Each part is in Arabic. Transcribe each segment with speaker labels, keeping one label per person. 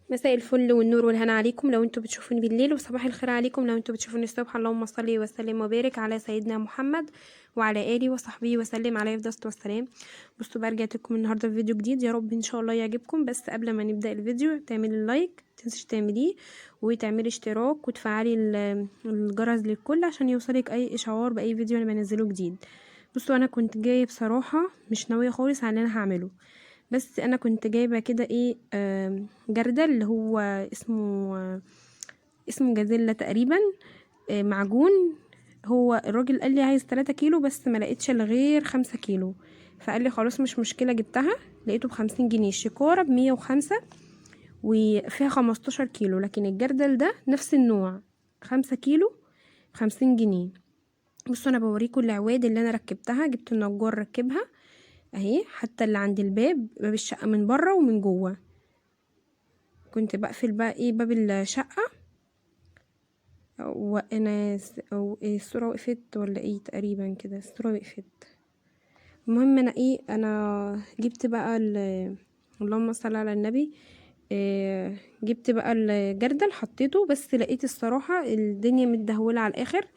Speaker 1: مساء الفل والنور والهنا عليكم لو انتوا بتشوفوني بالليل، وصباح الخير عليكم لو انتوا بتشوفوني الصبح. اللهم صل وسلم وبارك على سيدنا محمد وعلى اله وصحبه وسلم عليه افضل الصلاه والسلام. بصوا بقى، رجعت لكم النهارده في فيديو جديد، يا رب ان شاء الله يعجبكم. بس قبل ما نبدا الفيديو تعملي اللايك، متنسيش تعمليه، وتعملي اشتراك وتفعلي الجرس للكل عشان يوصلك اي اشعار باي فيديو انا بنزله جديد. بصوا انا كنت جايه بصراحه مش ناويه خالص على اللي انا هعمله، بس انا كنت جايبه كده ايه جردل اللي هو اسمه جازيلا تقريبا، معجون. هو الراجل قال لي عايز 3 كيلو بس ما لقيتش الا غير 5 كيلو، فقال لي خلاص مش مشكله. جبتها لقيته ب50 جنيه، الشكاره ب105 وفيها 15 كيلو، لكن الجردل ده نفس النوع 5 كيلو ب50 جنيه. بصوا انا بوريكم العواد اللي انا ركبتها، جبت النجار ركبها اهي، حتى اللي عند باب الشقه من بره ومن جوه. كنت بقفل بقى ايه باب الشقه، وانا او إيه الصوره وقفت ولا ايه، تقريبا كده الصوره وقفت. المهم انا جبت بقى اللهم صل على النبي. جبت بقى الجردل حطيته، بس لقيت الصراحه الدنيا متدهوله على الاخر،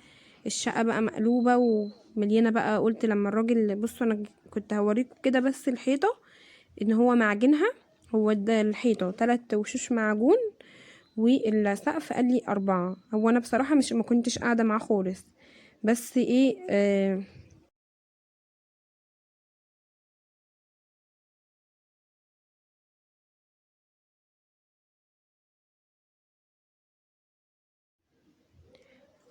Speaker 1: الشقه بقى مقلوبه ومليانه بقى. قلت لما الراجل، بصوا انا كنت هوريكم كده بس الحيطه ان هو معجنها، هو ده الحيطه 3 وشوش معجون، والسقف قال لي 4. هو انا بصراحه مش ما كنتش قاعده معاه خالص، بس ايه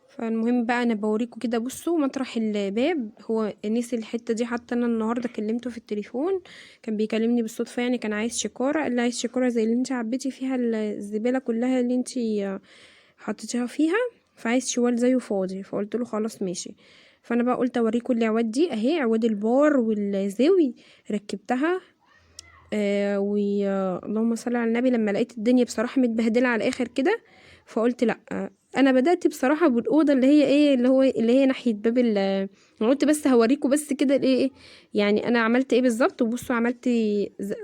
Speaker 1: فالمهم بقى انا بوريكم كده. بصوا مطرح الباب، هو نسي الحته دي، حتى انا النهارده كلمته في التليفون، كان بيكلمني بالصدفه يعني، كان عايز شكاره، قال لي عايز شكاره زي اللي انت عبيتي فيها الزباله كلها اللي انت حطيتيها فيها، فعايز شوال زيه فاضي. فقلت له خلاص ماشي. فانا بقى قلت اوريكم العواد دي اهي، عواد البار والزاوي ركبتها. اللهم صل على النبي. لما لقيت الدنيا بصراحه متبهدله على الاخر كده، فقلت لا. انا بدات بصراحه بالاوضه اللي هي ايه، اللي هي ناحيه باب أنا قلت بس هوريكم بس كده الايه، يعني انا عملت ايه بالظبط. وبصوا عملت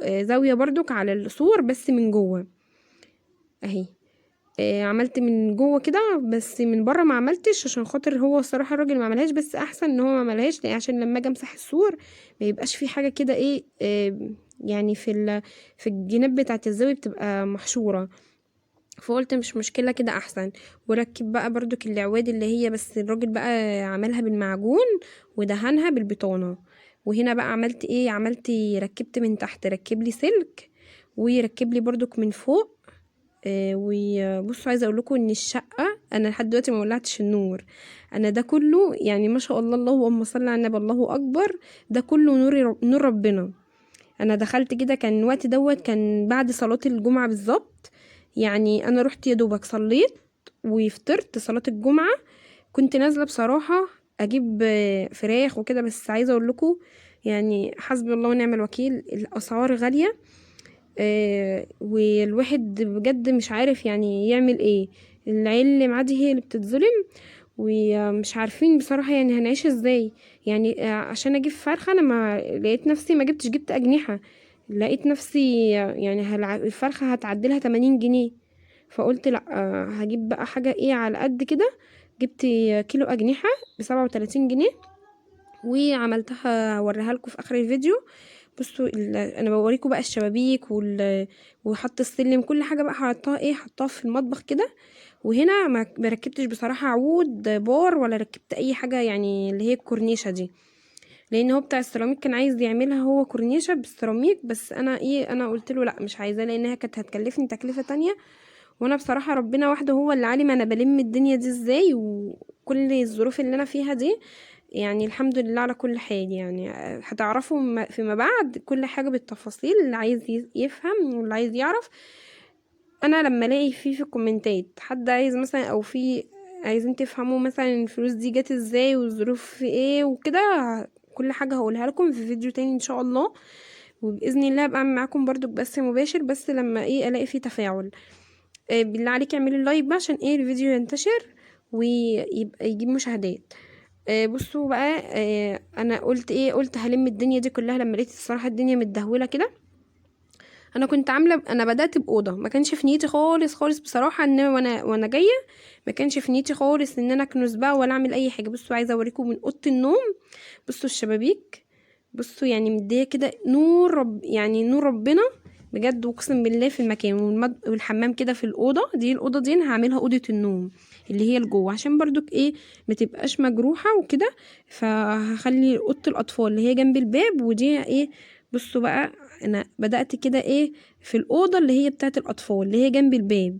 Speaker 1: زاويه برضك على السور بس من جوه اهي. عملت من جوه كده بس من بره ما عملتش، عشان خاطر هو الصراحه الراجل ما عملهاش، بس احسن ان هو ما عملهاش عشان لما اجي امسح السور ما يبقاش في حاجه كده ايه يعني في الجناب بتاعه الزاويه بتبقى محشوره. فقلت مش مشكله كده احسن. وركب بقى برضو العواد اللي هي، بس الراجل بقى عملها بالمعجون ودهنها بالبطانه. وهنا بقى عملت ايه، ركبت من تحت، ركب لي سلك ويركب لي برضك من فوق. وبصوا عايزه اقول لكم ان الشقه انا لحد دلوقتي ما ولعتش النور. انا ده كله يعني ما شاء الله، اللهم صل على النبي، الله اكبر، ده كله نور ربنا. انا دخلت كده كان وقت دوت كان بعد صلاه الجمعه بالظبط، يعني انا رحت يا دوبك صليت وفطرت صلاه الجمعه. كنت نازله بصراحه اجيب فراخ وكده، بس عايزه اقول لكم يعني حسبي الله ونعم الوكيل، الاسعار غاليه. والواحد بجد مش عارف يعني يعمل ايه. العيل اللي معاه دي هي اللي بتتظلم، ومش عارفين بصراحة يعني هنعيش ازاي. يعني عشان اجيب فرخة انا ما لقيت نفسي ما جبت اجنحة، لقيت نفسي يعني الفرخة هتعدلها 80 جنيه. فقلت لا، هجيب بقى حاجة ايه على قد كده. جبت كيلو اجنحة ب37 جنيه، وعملتها هوريها لكم في اخر الفيديو. بصوا انا بوريكم بقى الشبابيك وحط السلم، كل حاجه بقى حطها في المطبخ كده. وهنا ما ركبتش بصراحه عود بار ولا ركبت اي حاجه، يعني اللي هي الكورنيشه دي، لان هو بتاع السيراميك كان عايز يعملها هو كورنيشه بالسيراميك، بس انا قلت له لا مش عايزاه، لانها كانت هتكلفني تكلفه تانية. وانا بصراحه ربنا وحده هو اللي عالم انا بلم الدنيا دي ازاي، وكل الظروف اللي انا فيها دي، يعني الحمد لله على كل حال. يعني هتعرفوا فيما بعد كل حاجة بالتفاصيل، اللي عايز يفهم واللي عايز يعرف. انا لما الاقي في الكومنتات حد عايز مثلا، او في عايزين تفهموا مثلا الفلوس دي جت ازاي والظروف في ايه وكده، كل حاجة هقولها لكم في فيديو تاني ان شاء الله. وباذن الله ابقى أعمل معاكم برضو بس مباشر، بس لما ايه الاقي فيه تفاعل. بالله عليك اعملي اللايك بقى عشان ايه الفيديو ينتشر ويبقى يجيب مشاهدات. بصوا بقى، انا قلت ايه، قلت هلم الدنيا دي كلها لما لقيت الصراحه الدنيا متدهوله كده. انا كنت عامله، انا بدات باوضه، ما كانش في نيتي خالص خالص بصراحه ان وانا جايه، ما كانش في نيتي خالص ان انا اكنس بقى ولا اعمل اي حاجه. بصوا عايزه اوريكم من اوضه النوم. بصوا الشبابيك، بصوا يعني مديه كده نور يعني نور ربنا بجد، اقسم بالله في المكان. والحمام كده في الاوضه دي. الاوضه دي انا هعملها اوضه النوم اللي هي لجوه، عشان برضك ايه ما تبقاش مجروحه وكده. فهخلي اوضه الاطفال اللي هي جنب الباب، ودي ايه. بصوا بقى انا بدات كده ايه في الاوضه اللي هي بتاعه الاطفال اللي هي جنب الباب.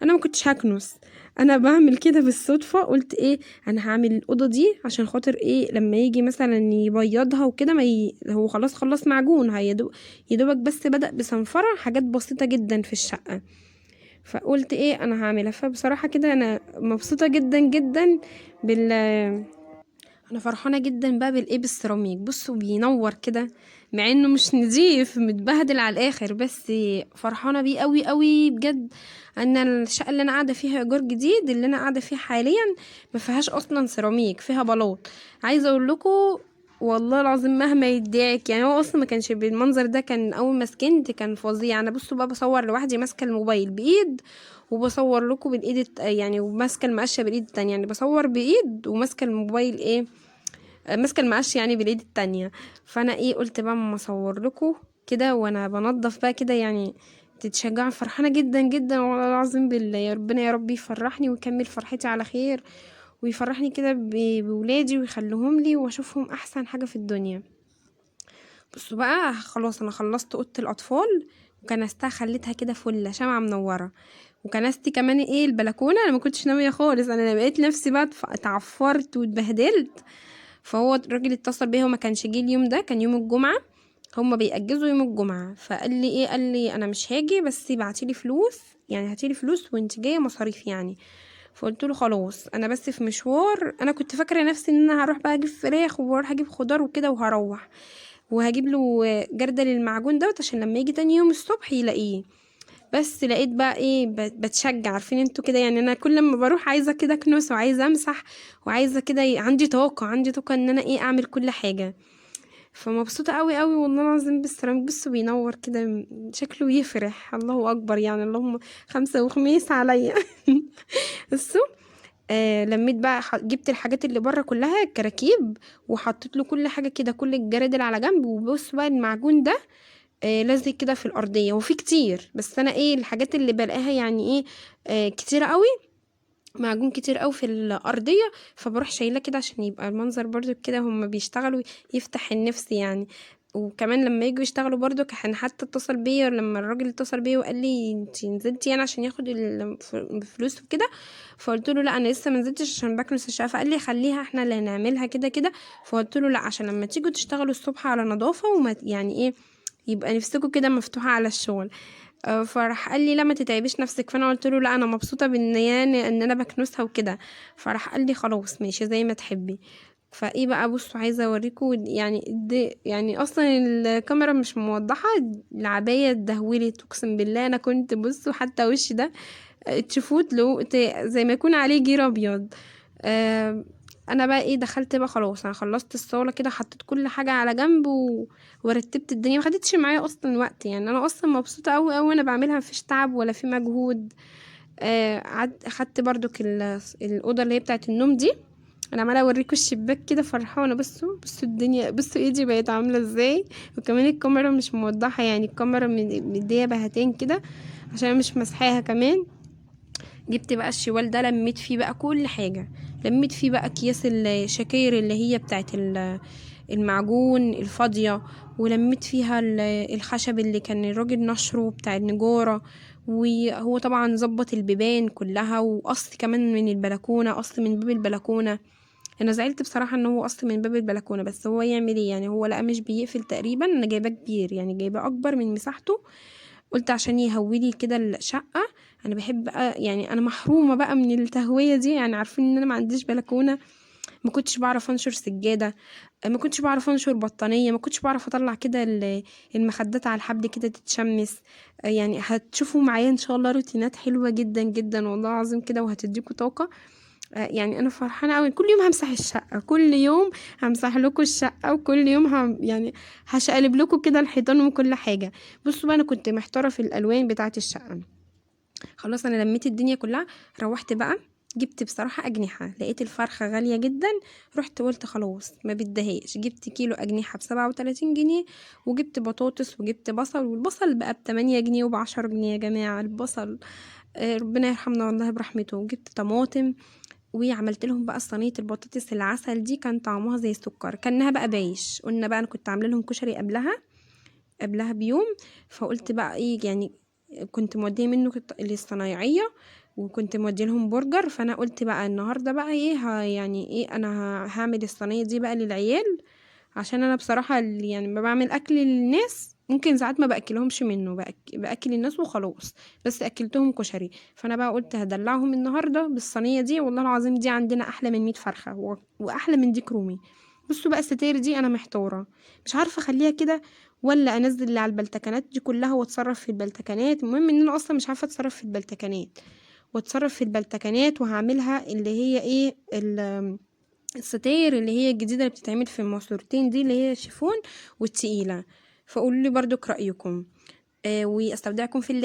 Speaker 1: انا ما كنتش هكنس، انا بعمل كده بالصدفه. قلت ايه انا هعمل الاوضه دي عشان خاطر ايه لما يجي مثلا يبيضها وكده هو خلاص خلص معجون، يدوبك بس بدأ بصنفره حاجات بسيطه جدا في الشقه. فقلت ايه انا هعملها. فبصراحه كده انا مبسوطه جدا جدا بال انا فرحانه جدا بقى بالايه بالسيراميك. بصوا بينور كده مع انه مش نظيف متبهدل على الاخر، بس فرحانه بيه قوي قوي بجد. ان الشقه اللي انا قاعده فيها ايجار جديد، اللي انا قاعده فيها حاليا ما فيهاش اصلا سيراميك، فيها بلاط. عايزه اقول لكم والله العظيم مهما يدعك يعني هو اصلا ما كانش بالمنظر ده. كان اول ما سكنت كان فظيع. انا بصوا بقى بصور لوحدي ماسكه الموبايل بايد، وبصور لكم بالايد يعني وماسكه المقشه بالايد التانية. يعني بصور بايد وماسكه الموبايل ايه ماسكه المقش يعني بالايد التانية. فانا ايه قلت بقى اما اصور لكم كده وانا بنضف بقى كده يعني تتشجعوا. فرحانه جدا جدا والله العظيم بالله. يا ربنا يا رب يفرحني ويكمل فرحتي على خير، ويفرحني كده بولادي ويخليهم لي واشوفهم احسن حاجه في الدنيا. بصوا بقى خلاص انا خلصت اوضه الاطفال، وكنستها خليتها كده فله شمعة منوره. وكنستي كمان ايه البلكونه، انا ما كنتش ناويه خالص. انا لقيت نفسي بقى اتعفرت واتبهدلت. فهو الراجل اتصل بيا، هو ما كانش جه اليوم ده، كان يوم الجمعه. هما بيأجزوا يوم الجمعه. فقال لي ايه، قال لي انا مش هاجي بس ابعتيلي فلوس، يعني هاتيلي فلوس وانت جايه مصاريف يعني. فقلت له خلاص انا بس في مشوار. انا كنت فاكره نفسي ان انا هروح بقى اجيب فراخ واروح اجيب خضار وكده وهروح، وهجيب له جردل المعجون دوت عشان لما يجي تاني يوم الصبح يلاقيه. بس لقيت بقى ايه بتشجع، عارفين انتوا كده يعني. انا كل ما بروح عايزه كده اكنس وعايزه امسح وعايزه كده عندي طاقه، عندي طاقه ان انا ايه اعمل كل حاجه. فمبسوطه قوي قوي والله العظيم بالسيراميك. بصوا بينور كده شكله يفرح. الله اكبر يعني، اللهم خمسة وخميس عليا. بصوا لميت بقى جبت الحاجات اللي بره كلها الكراكيب، وحطيت له كل حاجه كده، كل الجرادل على جنب. وبص بقى المعجون ده لازق كده في الارضيه. وفي كتير بس انا ايه الحاجات اللي بلاقيها يعني ايه كتيره قوي، معجون كتير قوي في الارضيه. فبروح شايلاه كده عشان يبقى المنظر برضو كده هما بيشتغلوا يفتح النفس يعني. وكمان لما يجوا يشتغلوا برضو كان حتى اتصل بيا، لما الراجل اتصل بيا وقال لي انت نزلتي يعني عشان ياخد الفلوس وكده. فقلت له لا انا لسه ما نزلتش عشان بكنس الشقه. فقال لي خليها احنا اللي هنعملها كده كده. فقلت له لا عشان لما تيجوا تشتغلوا الصبح على نظافه وما يعني ايه يبقى نفسكوا كده مفتوحه على الشغل. فراح قال لي لا ما تتعبيش نفسك. فانا قلت له لا انا مبسوطه بان يعني ان انا بكنسها وكده. فراح قال لي خلاص ماشي زي ما تحبي. فايه بقى بصوا عايزه اوريكم يعني دي يعني اصلا الكاميرا مش موضحه. العبايه اتدهولت اقسم بالله. انا كنت بصوا حتى وشي ده تشوفوه زي ما يكون عليه جير ابيض. آه انا بقى ايه دخلت بقى خلاص انا خلصت الصاله كده، حطيت كل حاجه على جنب ورتبت الدنيا. ما خدتش معايا اصلا وقت يعني. انا اصلا مبسوطه قوي قوي وانا بعملها، مفيش تعب ولا في مجهود. اخدت برضك الاوضه اللي هي بتاعه النوم دي. انا عماله اوريكم الشباك كده فرحانه. بصوا بصوا الدنيا، بصوا ايدي بقت عامله ازاي. وكمان الكاميرا مش موضحه يعني، الكاميرا مديه بهتين كده عشان أنا مش مسحاها كمان. جبت بقى الشوال ده لميت فيه بقى كل حاجة. لميت فيه بقى اكياس الشكاير اللي هي بتاعت المعجون الفاضية، ولميت فيها الخشب اللي كان الراجل نشره بتاع النجارة. وهو طبعا ظبط البيبان كلها، وقص كمان من البلكونة، قص من باب البلكونة. انا زعلت بصراحة ان هو قص من باب البلكونة، بس هو يعمل ايه يعني، هو لقى مش بيقفل تقريبا. انا جايباه كبير يعني جايباه اكبر من مساحته. قلت عشان يهولي كده الشقة. انا بحب بقى يعني انا محرومة بقى من التهوية دي يعني. عارفين ان انا ما عنديش بلكونة، ما كنتش بعرف انشر سجادة، ما كنتش بعرف انشر بطانية، ما كنتش بعرف اطلع كده المخدات على الحبل كده تتشمس. يعني هتشوفوا معايا ان شاء الله روتينات حلوة جدا جدا والله العظيم كده وهتديكوا طاقة. يعني انا فرحانه قوي. كل يوم همسح الشقه، كل يوم همسح لكم الشقه، وكل يوم يعني هشقلب لكم كده الحيطان وكل حاجه. بصوا بقى، انا كنت محتاره في الالوان بتاعه الشقه. خلاص انا لميت الدنيا كلها، روحت بقى جبت بصراحة أجنحة، لقيت الفرخة غالية جدا، رحت قلت خلاص ما بدهاش، جبت كيلو أجنحة ب37 جنيه، وجبت بطاطس وجبت بصل، والبصل بقى ب8 جنيه وب10 جنيه يا جماعة البصل. ربنا يرحمنا والله برحمته. وجبت طماطم، وعملت لهم بقى صينية البطاطس العسل دي، كان طعمها زي السكر، كانها بقى بايش. قلنا بقى انا كنت عامله لهم كشري قبلها بيوم، فقلت بقى ايه يعني، كنت موديه منه للصنايعيه، وكنت موديه لهم برجر، فانا قلت بقى النهارده بقى ايه يعني ايه، انا هعمل الصينيه دي بقى للعيال، عشان انا بصراحه يعني ما بعمل اكل للناس، ممكن ساعات ما باكلهمش منه، باكل الناس وخلاص، بس اكلتهم كشري. فانا بقى قلت هدلعهم النهارده بالصينيه دي، والله العظيم دي عندنا احلى من 100 فرخه واحلى من ديك رومي. بصوا بقى الستاير دي انا محتاره، مش عارفه اخليها كده ولا انزل اللي على البلتكنات دي كلها واتصرف في البلتكنات. المهم ان انا اصلا مش عارفه اتصرف في البلتكنات، وهعملها اللي هي ايه الستاير اللي هي الجديده اللي بتتعمل في الماسورتين دي، اللي هي شيفون والتقيله. فقولوا لي برضو رايكم. واستودعكم في الله.